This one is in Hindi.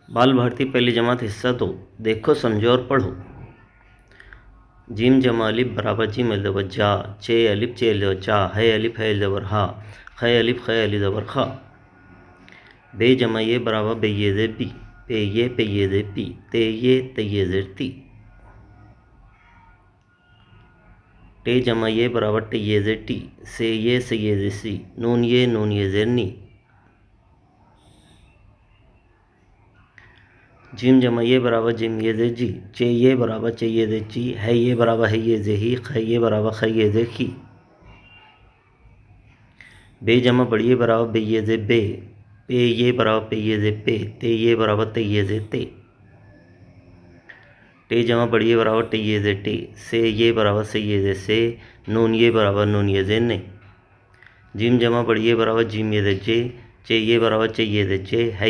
बाल भारती पहली जमात हिस्सा 2। देखो समझो और पढ़ो। जिम जमा अलिफ बराबर जिम अलिफ ज़बर जा, चे अलिफ चे अलिफ ज़बर चा, है अलिफ है ज़बर हा, खे अलिफ खे अलिफ ज़बर खा। बे जमा ये बराबर बे ये ज़े बी, पे ये ज़े पी, ते ये ज़े ती। टे जमा ये बराबर टे ये ज़े टी, से ये ज़े सी, नून ये ज़े नी। जिम जमा ये बराबर जिम ये ज़े जी, चे ये बराबर चे ये ज़े ची, है ये बराबर है ये ज़े ही, खे ये बराबर खे ये ज़े खी। बे जमा बड़ी ये बराबर बे ये ज़े बे, पे ये बराबर पे ये ज़े पे, ते ये बराबर ते ये ज़े ते। टे जमा बड़ी ये बराबर टे ये ज़े टे, से ये बराबर से ये ज़े से, नून ये बराबर नून ये ज़े ने। जिम जमा बड़ी ये बराबर जिम ये ज़े जे, चे ये बराबर चे ये ज़े चे, है